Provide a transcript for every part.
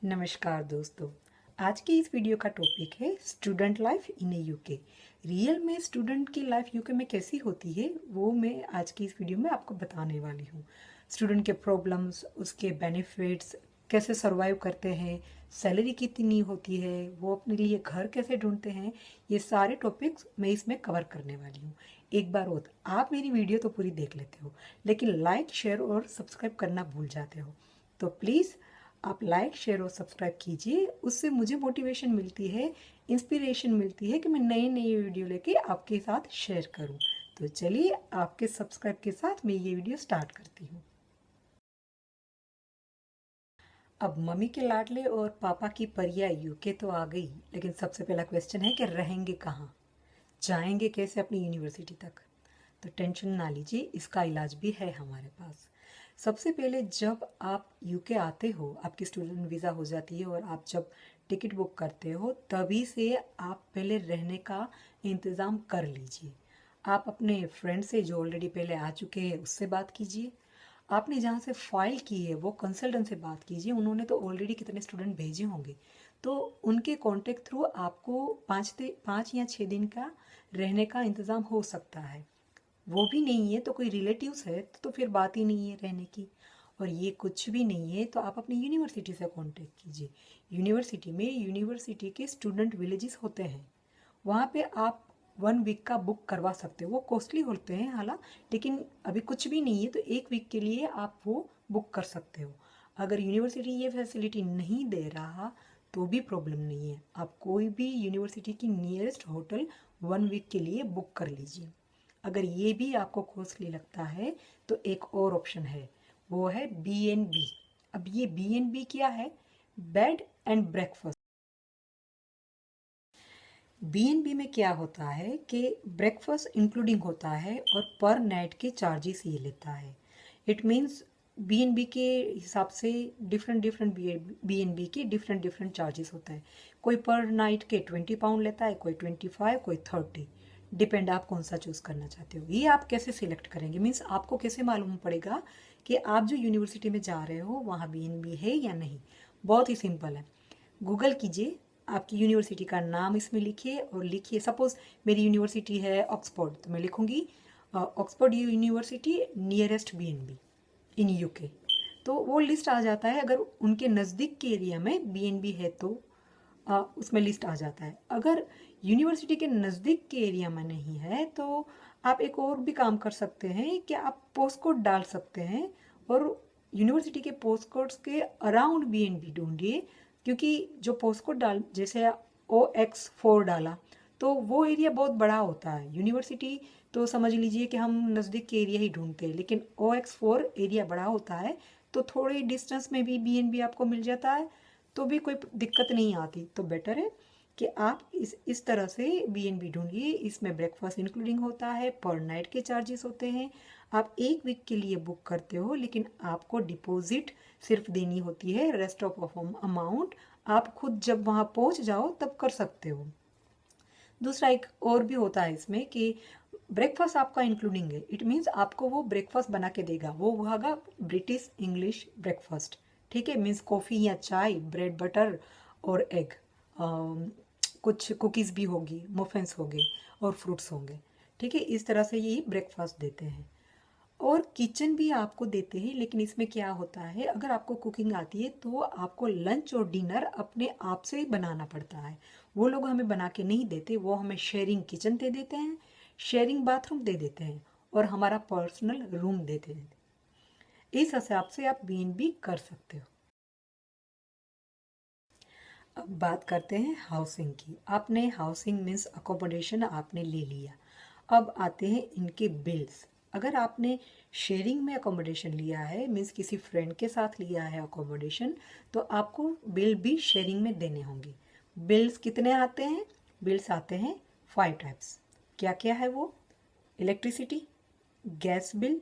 नमस्कार दोस्तों। आज की इस वीडियो का टॉपिक है student life in UK. Real में स्टूडेंट की लाइफ यूके में कैसी होती है वो मैं आज की इस वीडियो में आपको बताने वाली हूँ। स्टूडेंट के प्रॉब्लम्स, उसके बेनिफिट्स, कैसे सरवाइव करते हैं, सैलरी कितनी होती है, वो अपने लिए घर कैसे ढूंढते हैं, ये सारे टॉपिक्स मैं इसमें कवर करने वाली हूँ। एक बार और आप मेरी वीडियो तो पूरी देख लेते हो लेकिन लाइक, शेयर और सब्सक्राइब करना भूल जाते हो, तो प्लीज़ आप लाइक, शेयर और सब्सक्राइब कीजिए। उससे मुझे मोटिवेशन मिलती है, इंस्पिरेशन मिलती है कि मैं नए नए वीडियो लेके आपके साथ शेयर करूं। तो चलिए आपके सब्सक्राइब के साथ मैं ये वीडियो स्टार्ट करती हूँ। अब मम्मी के लाडले और पापा की परिया यूके तो आ गई, लेकिन सबसे पहला क्वेश्चन है कि रहेंगे कहाँ, जाएंगे कैसे अपनी यूनिवर्सिटी तक। तो टेंशन ना लीजिए, इसका इलाज भी है हमारे पास। सबसे पहले जब आप यूके आते हो, आपकी स्टूडेंट वीज़ा हो जाती है और आप जब टिकट बुक करते हो तभी से आप पहले रहने का इंतज़ाम कर लीजिए। आप अपने फ्रेंड से जो ऑलरेडी पहले आ चुके हैं उससे बात कीजिए। आपने जहाँ से फाइल की है वो कंसल्टेंट से बात कीजिए, उन्होंने तो ऑलरेडी कितने स्टूडेंट भेजे होंगे, तो उनके कांटेक्ट थ्रू आपको 5 या 6 दिन का रहने का इंतज़ाम हो सकता है। वो भी नहीं है तो कोई रिलेटिव्स है तो फिर बात ही नहीं है रहने की। और ये कुछ भी नहीं है तो आप अपनी यूनिवर्सिटी से कांटेक्ट कीजिए। यूनिवर्सिटी में यूनिवर्सिटी के स्टूडेंट विलेजेस होते हैं, वहाँ पे आप 1 वीक का बुक करवा सकते हो। वो कॉस्टली होते हैं हालांकि, लेकिन अभी कुछ भी नहीं है तो 1 वीक के लिए आप वो बुक कर सकते हो। अगर यूनिवर्सिटी ये फैसिलिटी नहीं दे रहा तो भी प्रॉब्लम नहीं है, आप कोई भी यूनिवर्सिटी की नियरेस्ट होटल 1 वीक के लिए बुक कर लीजिए। अगर ये भी आपको कॉस्टली लगता है तो एक और ऑप्शन है, वो है बी एन बी। अब ये बी क्या है? Bed and breakfast. बी में क्या होता है कि ब्रेकफास्ट इंक्लूडिंग होता है और पर नाइट के चार्जेस ये लेता है। इट मीन्स बी के हिसाब से डिफरेंट डिफरेंट बी के डिफरेंट डिफरेंट चार्जेस होता है। कोई पर नाइट के 20 पाउंड लेता है, कोई 25, कोई 30। डिपेंड आप कौन सा चूज़ करना चाहते हो। ये आप कैसे सिलेक्ट करेंगे, मीन्स आपको कैसे मालूम पड़ेगा कि आप जो यूनिवर्सिटी में जा रहे हो वहाँ बी है या नहीं। बहुत ही सिंपल है, गूगल कीजिए, आपकी यूनिवर्सिटी का नाम इसमें लिखिए और लिखिए सपोज मेरी यूनिवर्सिटी है ऑक्सफोर्ड, तो मैं लिखूंगी Oxford university nearest be in UK. तो वो लिस्ट आ जाता है। अगर उनके नज़दीक के एरिया में बी है तो उसमें लिस्ट आ जाता है। अगर यूनिवर्सिटी के नज़दीक के एरिया में नहीं है तो आप एक और भी काम कर सकते हैं कि आप पोस्ट कोड डाल सकते हैं और यूनिवर्सिटी के पोस्ट कोड्स के अराउंड बी ढूंढिए। क्योंकि जो पोस्ट कोड डाल, जैसे OX4 डाला तो वो एरिया बहुत बड़ा होता है। यूनिवर्सिटी तो समझ लीजिए कि हम नज़दीक के एरिया ही ढूंढते हैं, लेकिन OX4 एरिया बड़ा होता है तो थोड़े डिस्टेंस में भी बी आपको मिल जाता है, तो भी कोई दिक्कत नहीं आती। तो बेटर है कि आप इस तरह से बी ढूंढिए। इसमें ब्रेकफास्ट इंक्लूडिंग होता है, पर नाइट के चार्जेस होते हैं। आप 1 वीक के लिए बुक करते हो लेकिन आपको डिपॉजिट सिर्फ देनी होती है, रेस्ट ऑफ अमाउंट आप खुद जब वहाँ पहुँच जाओ तब कर सकते हो। दूसरा एक और भी होता है इसमें कि ब्रेकफास्ट आपका इंक्लूडिंग है। इट मीन्स आपको वो ब्रेकफास्ट बना के देगा, वो होगा ब्रिटिश इंग्लिश ब्रेकफास्ट। ठीक है, मीन्स कॉफ़ी या चाय, ब्रेड बटर और एग, कुछ कुकीज़ भी होगी, मफिन्स होंगे और फ्रूट्स होंगे। ठीक है, इस तरह से ये ब्रेकफास्ट देते हैं। और किचन भी आपको देते हैं, लेकिन इसमें क्या होता है, अगर आपको कुकिंग आती है तो आपको लंच और डिनर अपने आप से ही बनाना पड़ता है। वो लोग हमें बना के नहीं देते, वो हमें शेयरिंग किचन दे देते हैं, शेयरिंग बाथरूम दे देते हैं और हमारा पर्सनल रूम देते हैं। इस हिसाब से आप बी कर सकते हो। अब बात करते हैं हाउसिंग की। आपने हाउसिंग मीन्स अकोमोडेशन आपने ले लिया। अब आते हैं इनके बिल्स। अगर आपने शेयरिंग में अकोमोडेशन लिया है, मीन्स किसी फ्रेंड के साथ लिया है अकोमोडेशन, तो आपको बिल भी शेयरिंग में देने होंगे। बिल्स कितने आते हैं? बिल्स आते हैं 5 टाइप्स। क्या क्या है वो? Electricity, gas bill,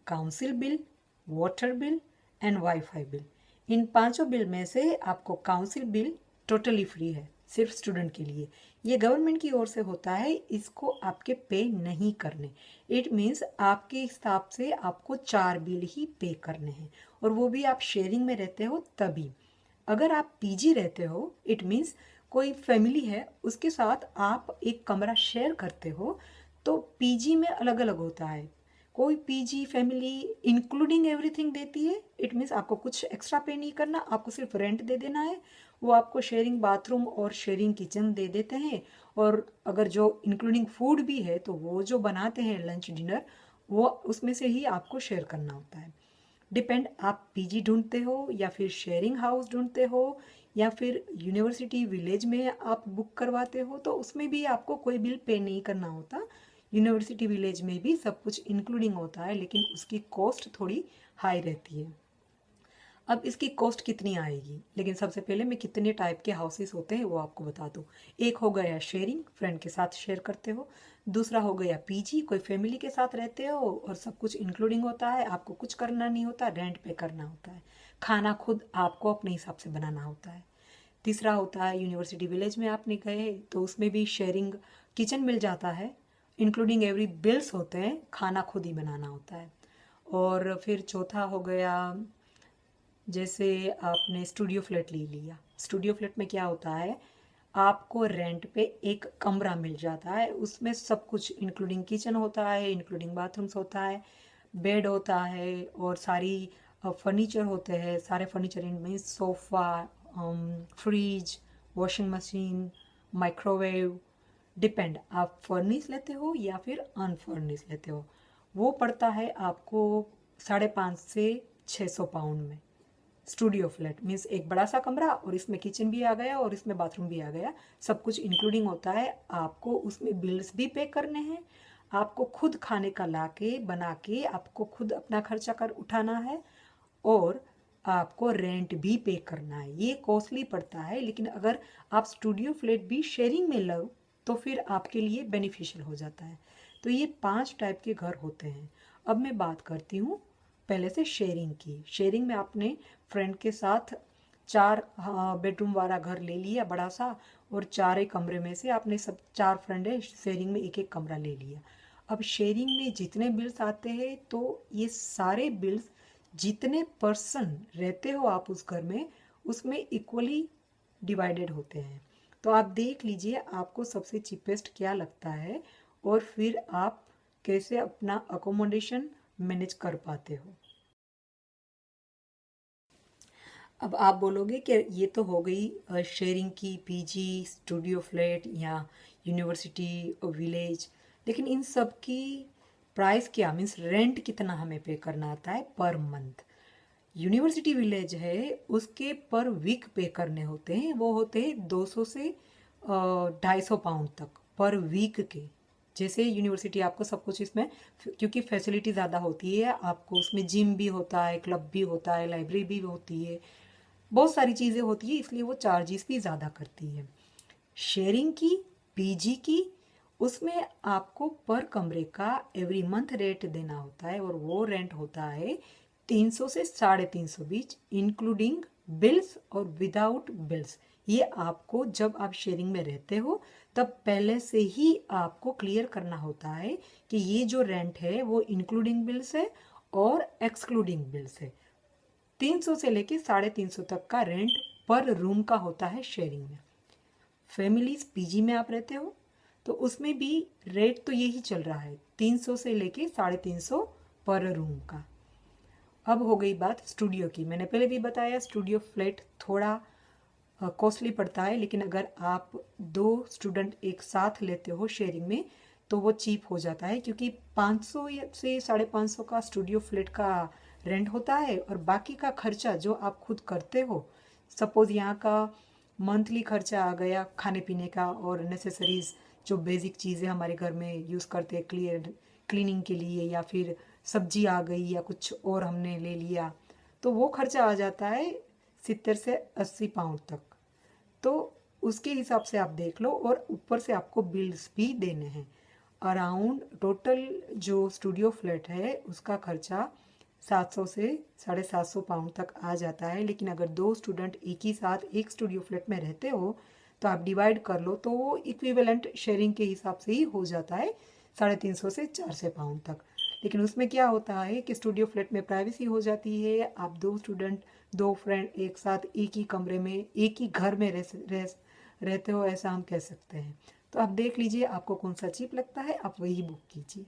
council bill, water bill and wifi bill. इन पांचों बिल में से आपको काउंसिल बिल टोटली फ्री है, सिर्फ स्टूडेंट के लिए। ये गवर्नमेंट की ओर से होता है, इसको आपके पे नहीं करने। इट मीन्स आपके हिसाब से आपको 4 बिल ही पे करने हैं, और वो भी आप शेयरिंग में रहते हो तभी। अगर आप पीजी रहते हो, इट मीन्स कोई फैमिली है उसके साथ आप एक कमरा शेयर करते हो, तो पीजी में अलग अलग होता है। कोई पीजी फैमिली इंक्लूडिंग एवरीथिंग देती है, इट मीन्स आपको कुछ एक्स्ट्रा पे नहीं करना, आपको सिर्फ रेंट दे देना है। वो आपको शेयरिंग बाथरूम और शेयरिंग किचन दे देते हैं, और अगर जो इंक्लूडिंग फूड भी है तो वो जो बनाते हैं लंच डिनर, वो उसमें से ही आपको शेयर करना होता है। डिपेंड, आप पीजी ढूंढते हो या फिर शेयरिंग हाउस ढूंढते हो या फिर यूनिवर्सिटी विलेज में आप बुक करवाते हो, तो उसमें भी आपको कोई बिल पे नहीं करना होता। यूनिवर्सिटी विलेज में भी सब कुछ इंक्लूडिंग होता है, लेकिन उसकी कॉस्ट थोड़ी हाई रहती है। अब इसकी कॉस्ट कितनी आएगी, लेकिन सबसे पहले मैं कितने टाइप के हाउसेस होते हैं वो आपको बता दूँ। एक हो गया शेयरिंग, फ्रेंड के साथ शेयर करते हो। दूसरा हो गया पीजी, कोई फैमिली के साथ रहते हो और सब कुछ इंक्लूडिंग होता है, आपको कुछ करना नहीं होता, रेंट पे करना होता है, खाना खुद आपको अपने हिसाब से बनाना होता है। तीसरा होता है यूनिवर्सिटी विलेज में आपने गए तो उसमें भी शेयरिंग किचन मिल जाता है, इंक्लूडिंग एवरी बिल्स होते हैं, खाना खुद ही बनाना होता है। और फिर चौथा हो गया, जैसे आपने स्टूडियो फ्लैट ले लिया। स्टूडियो फ्लैट में क्या होता है, आपको रेंट पे एक कमरा मिल जाता है, उसमें सब कुछ इंक्लूडिंग किचन होता है, इंक्लूडिंग बाथरूम्स होता है, बेड होता है और सारी फर्नीचर होते हैं। सारे फर्नीचर इनमें sofa, fridge, washing machine, microwave, depend आप फर्निश लेते हो या फिर अनफर्निश लेते हो। वो पड़ता है आपको 550 से 600 पाउंड में। स्टूडियो फ्लैट मीन्स एक बड़ा सा कमरा और इसमें किचन भी आ गया और इसमें बाथरूम भी आ गया, सब कुछ इंक्लूडिंग होता है। आपको उसमें बिल्स भी पे करने हैं, आपको खुद खाने का ला के बना के आपको खुद अपना खर्चा कर उठाना है, और आपको रेंट भी पे करना है। ये कॉस्टली पड़ता है, लेकिन अगर आप स्टूडियो फ्लैट भी शेयरिंग में लो तो फिर आपके लिए बेनिफिशियल हो जाता है। तो ये 5 टाइप के घर होते हैं। अब मैं बात करती हूँ पहले से शेयरिंग की। शेयरिंग में आपने फ्रेंड के साथ 4 बेडरूम वाला घर ले लिया बड़ा सा, और 4 एक कमरे में से आपने सब 4 फ्रेंड है, शेयरिंग में एक एक कमरा ले लिया। अब शेयरिंग में जितने बिल्स आते हैं तो ये सारे बिल्स जितने पर्सन रहते हो आप उस घर में, उसमें इक्वली डिवाइडेड होते हैं। तो आप देख लीजिए आपको सबसे चीपेस्ट क्या लगता है, और फिर आप कैसे अपना अकोमोडेशन मैनेज कर पाते हो। अब आप बोलोगे कि ये तो हो गई शेयरिंग की, पीजी, स्टूडियो फ्लैट या यूनिवर्सिटी विलेज, लेकिन इन सब की प्राइस क्या, मीन्स रेंट कितना हमें पे करना आता है पर मंथ। यूनिवर्सिटी विलेज है उसके पर वीक पे करने होते हैं, वो होते हैं 200 से 250 पाउंड तक पर वीक के। जैसे यूनिवर्सिटी आपको सब कुछ इसमें, क्योंकि फैसिलिटी ज़्यादा होती है, आपको उसमें जिम भी होता है, क्लब भी होता है, लाइब्रेरी भी होती है, बहुत सारी चीज़ें होती है, इसलिए वो चार्जेस भी ज़्यादा करती है। शेयरिंग की, पीजी की, उसमें आपको पर कमरे का एवरी मंथ रेंट देना होता है, और वो रेंट होता है 300 से 350 बीच, इंक्लूडिंग बिल्स और विदाउट बिल्स। ये आपको जब आप शेयरिंग में रहते हो तब पहले से ही आपको क्लियर करना होता है कि ये जो रेंट है वो इंक्लूडिंग बिल्स है और एक्सक्लूडिंग बिल्स है। 300 से लेके 350 तक का रेंट पर रूम का होता है शेयरिंग में। फैमिलीज पीजी में आप रहते हो तो उसमें भी रेट तो यही चल रहा है, 300 से लेके 350 पर रूम का। अब हो गई बात स्टूडियो की। मैंने पहले भी बताया स्टूडियो फ्लैट थोड़ा कॉस्टली पड़ता है, लेकिन अगर आप 2 स्टूडेंट एक साथ लेते हो शेयरिंग में तो वो चीप हो जाता है, क्योंकि 500 से 550 का स्टूडियो फ्लैट का रेंट होता है, और बाकी का खर्चा जो आप खुद करते हो, सपोज़ यहाँ का मंथली खर्चा आ गया खाने पीने का और नेसेसरीज, जो बेसिक चीज़ें हमारे घर में यूज़ करते हैं क्लीनिंग के लिए, या फिर सब्जी आ गई या कुछ और हमने ले लिया, तो वो खर्चा आ जाता है 70 से 80 पाउंड तक। तो उसके हिसाब से आप देख लो, और ऊपर से आपको बिल्स भी देने हैं। अराउंड टोटल जो स्टूडियो फ्लैट है उसका खर्चा 700 से 750 पाउंड तक आ जाता है, लेकिन अगर 2 स्टूडेंट एक ही साथ एक स्टूडियो फ्लैट में रहते हो तो आप डिवाइड कर लो, तो वो इक्विवेलेंट शेयरिंग के हिसाब से ही हो जाता है 350 से 400 पाउंड तक। लेकिन उसमें क्या होता है कि स्टूडियो फ्लैट में प्राइवेसी हो जाती है। आप दो स्टूडेंट, दो फ्रेंड एक साथ एक ही कमरे में, एक ही घर में रहते हो, ऐसा हम कह सकते हैं। तो आप देख लीजिए आपको कौन सा चीप लगता है, आप वही बुक कीजिए।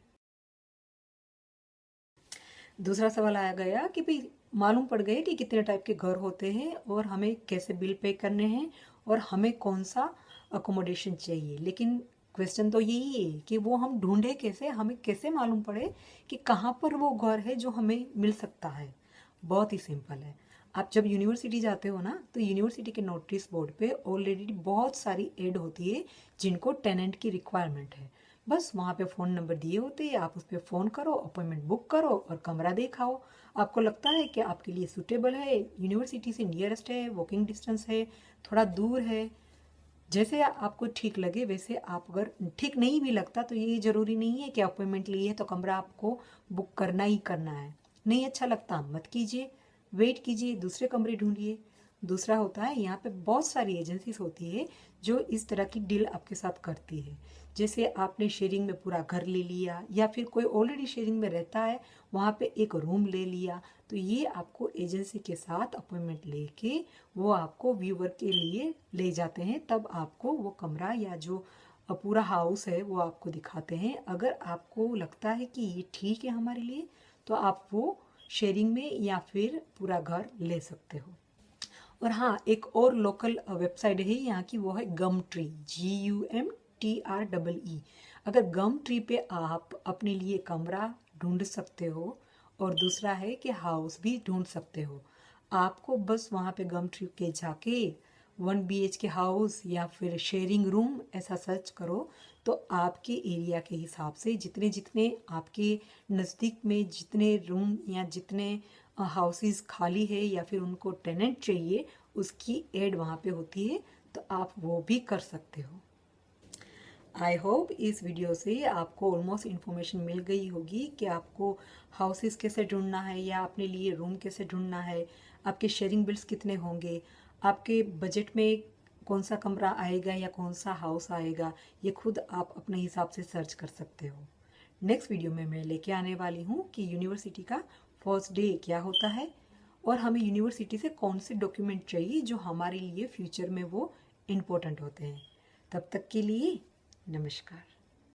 दूसरा सवाल आ गया कि भाई मालूम पड़ गए कि कितने टाइप के घर होते हैं और हमें कैसे बिल पे करने हैं और हमें कौन सा अकोमोडेशन चाहिए। लेकिन क्वेश्चन तो यही है कि वो हम ढूंढे कैसे, हमें कैसे मालूम पड़े कि कहाँ पर वो घर है जो हमें मिल सकता है। बहुत ही सिंपल है। आप जब यूनिवर्सिटी जाते हो ना, तो यूनिवर्सिटी के नोटिस बोर्ड पे ऑलरेडी बहुत सारी एड होती है जिनको टेनेंट की रिक्वायरमेंट है। बस वहाँ पे फ़ोन नंबर दिए होते हैं, आप उस पर फ़ोन करो, अपॉइंटमेंट बुक करो और कमरा देखाओ। आपको लगता है कि आपके लिए सूटेबल है, यूनिवर्सिटी से नियरेस्ट है, वॉकिंग डिस्टेंस है, थोड़ा दूर है, जैसे आपको ठीक लगे वैसे आप, अगर ठीक नहीं भी लगता तो ये ज़रूरी नहीं है कि अपॉइंटमेंट लिए है तो कमरा आपको बुक करना ही करना है। नहीं अच्छा लगता मत कीजिए, वेट कीजिए, दूसरे कमरे ढूंढिए। दूसरा होता है यहाँ पे बहुत सारी एजेंसीज होती है जो इस तरह की डील आपके साथ करती है। जैसे आपने शेयरिंग में पूरा घर ले लिया या फिर कोई ऑलरेडी शेयरिंग में रहता है वहाँ पे एक रूम ले लिया, तो ये आपको एजेंसी के साथ अपॉइंटमेंट लेके वो आपको व्यूअर के लिए ले जाते हैं, तब आपको वो कमरा या जो पूरा हाउस है वो आपको दिखाते हैं। अगर आपको लगता है कि ये ठीक है हमारे लिए तो आप वो शेयरिंग में या फिर पूरा घर ले सकते हो। और हाँ, एक और लोकल वेबसाइट है यहाँ की, वो है गम ट्री, GUMTREE। अगर गम ट्री पे आप अपने लिए कमरा ढूंढ सकते हो और दूसरा है कि हाउस भी ढूंढ सकते हो। आपको बस वहाँ पे गम ट्री के जाके 1 BHK हाउस या फिर शेयरिंग रूम ऐसा सर्च करो, तो आपके एरिया के हिसाब से जितने जितने आपके नज़दीक में जितने रूम या जितने हाउसेस खाली है या फिर उनको टेनेंट चाहिए उसकी एड वहाँ पे होती है, तो आप वो भी कर सकते हो। आई होप इस वीडियो से आपको ऑलमोस्ट इन्फॉर्मेशन मिल गई होगी कि आपको हाउसेस कैसे ढूंढना है या अपने लिए रूम कैसे ढूंढना है, आपके शेयरिंग बिल्स कितने होंगे, आपके बजट में कौन सा कमरा आएगा या कौन सा हाउस आएगा, ये खुद आप अपने हिसाब से सर्च कर सकते हो। नेक्स्ट वीडियो में मैं लेके आने वाली हूँ कि यूनिवर्सिटी का फर्स्ट डे क्या होता है और हमें यूनिवर्सिटी से कौन से डॉक्यूमेंट चाहिए जो हमारे लिए फ्यूचर में वो इम्पोर्टेंट होते हैं। तब तक के लिए नमस्कार।